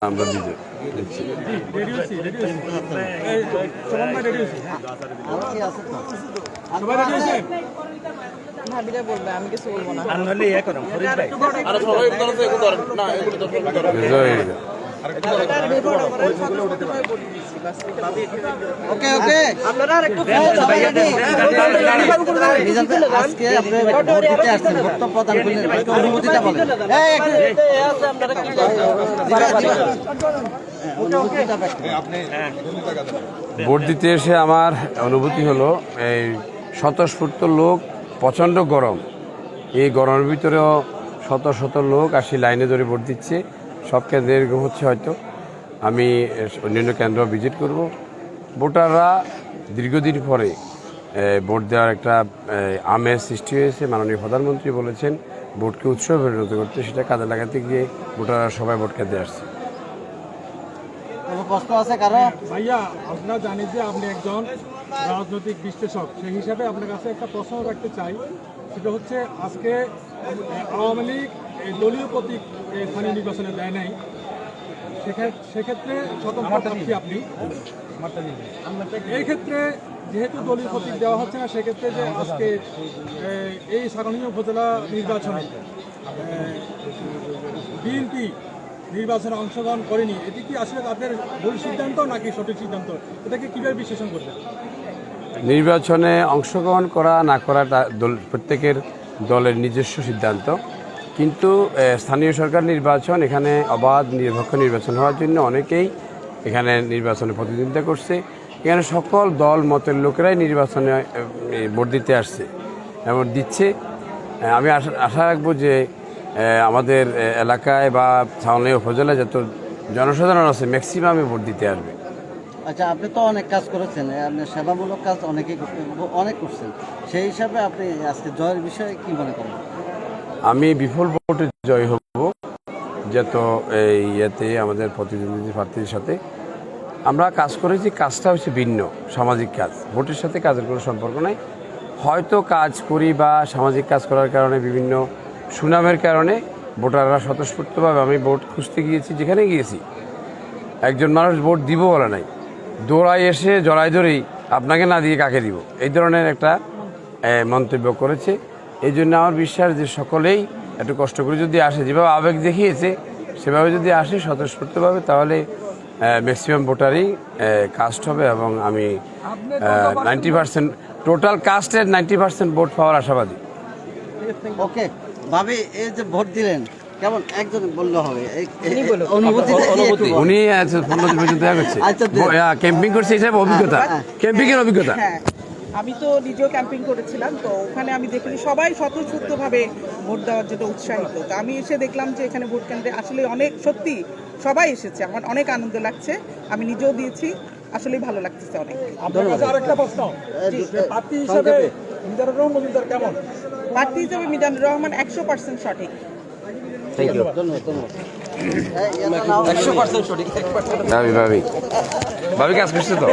আমরা দিতে দিচ্ছি। ভোট দিতে এসে আমার অনুভূতি হলো এই স্বতঃস্ফূর্ত লোক, প্রচণ্ড গরম, এই গরমের ভিতরেও শত শত লোক আসি লাইনে ধরে ভোট দিচ্ছে। সব কেন্দ্রে এরকম হচ্ছে হয়তো। আমি অন্যান্য কেন্দ্র ভিজিট করব। ভোটাররা দীর্ঘদিন পরে ভোট দেওয়ার একটা আমেজ সৃষ্টি হয়েছে। মাননীয় প্রধানমন্ত্রী বলেছেন ভোটকে উৎসবে পরিণত করতে, সেটা কাজে লাগাতে গিয়ে ভোটাররা সবাই ভোট কেন্দ্রে আসছে। প্রশ্ন আছে কারো? ভাইয়া, আপনারা জানেন যে আপনি একজন রাজনৈতিক বিশ্লেষক, সেই হিসাবে আপনার কাছে একটা প্রশ্ন রাখতে চাই। সেটা হচ্ছে, আজকে আওয়ামী লীগ দলীয় প্রতীক স্থানীয় নির্বাচনে দেয় নাই, সেক্ষেত্রে স্বতন্ত্র প্রার্থী আপনি। এই ক্ষেত্রে যেহেতু দলীয় প্রতীক দেওয়া হচ্ছে না, সেক্ষেত্রে যে আজকে এই সাগরীয় উপজেলা নির্বাচনে বিএনপি নির্বাচনে অংশগ্রহণ করেনি, এটি কি আসলে তাদের ভুল সিদ্ধান্ত নাকি সঠিক সিদ্ধান্ত? এটাকে কীভাবে বিশ্লেষণ করবেন? নির্বাচনে অংশগ্রহণ করা না করাটা প্রত্যেকের দলের নিজস্ব সিদ্ধান্ত, কিন্তু স্থানীয় সরকার নির্বাচন, এখানে অবাধ নিরপেক্ষ নির্বাচন হওয়ার জন্য অনেকেই এখানে নির্বাচনে প্রতিদ্বন্দ্বিতা করছে। এখানে সকল দল মতের লোকেরাই নির্বাচনে ভোট দিতে আসছে এবং দিচ্ছে। আমি আশা রাখবো যে আমাদের এলাকায় বা ছাউনি উপজেলায় যত জনসাধারণ আছে ম্যাক্সিমামে ভোট দিতে আসবে। আচ্ছা, আপনি তো অনেক কাজ করেছেন, আপনি সেবামূলক কাজ অনেক করছেন, সেই হিসাবে আপনি আজকে জয়ের বিষয়ে কি মনে করেন? আমি বিপুল ভোটে জয় হব, যত এই ইয়েতে আমাদের প্রতিদ্বন্দ্বী প্রার্থীর সাথে আমরা কাজ করেছি। কাজটা হচ্ছে ভিন্ন, সামাজিক কাজ, ভোটের সাথে কাজের কোনো সম্পর্ক নাই। হয়তো কাজ করি বা সামাজিক কাজ করার কারণে বিভিন্ন সুনামের কারণে ভোটাররা স্বতঃস্ফূর্তভাবে, আমি ভোট খুঁজতে গিয়েছি, যেখানে গিয়েছি একজন মানুষ ভোট দিব বলে নাই, দৌড়াই এসে জড়াই ধরেই আপনাকে না দিয়ে কাকে দিব, এই ধরনের একটা মন্তব্য করেছে। এই জন্য আমার বিশ্বাস যে সকলেই একটু কষ্ট করে যদি আসে, যেভাবে আবেগ দেখিয়েছে সেভাবে যদি আসে স্বতঃস্ফূর্তভাবে, তাহলে ম্যাক্সিমাম ভোটারই কাস্ট হবে এবং আমি 90% টোটাল কাস্টের 90% ভোট পাওয়ার আশাবাদী। ওকে ভাবি, এই যে ভোট দিলেন, কেমন একজন বললে হবে? উনি 15 দিন পর্যন্ত ক্যাম্পিং করছে, হিসাবে অভিজ্ঞতা, ক্যাম্পিংয়ের অভিজ্ঞতা। আমি তো নিজেও ক্যাম্পিং করেছিলাম, তো ওখানে আমি দেখি সবাই স্বতঃস্ফূর্তভাবে ভোট দেওয়ার জন্য উৎসাহিত। তো আমি এসে দেখলাম যে এখানে ভোট কেন্দ্রে আসলে অনেক, সত্যি সবাই এসেছে, আমার অনেক আনন্দ লাগছে। আমি নিজেও দিয়েছি, আসলেই ভালো লাগতেছে অনেক। আরেকটা প্রশ্ন, প্রার্থী হিসেবে মিজানুর রহমান মজুমদার কেমন? প্রার্থী হিসেবে মিজানুর রহমান 100% সঠিক। ভাবি কাজ করছে তো।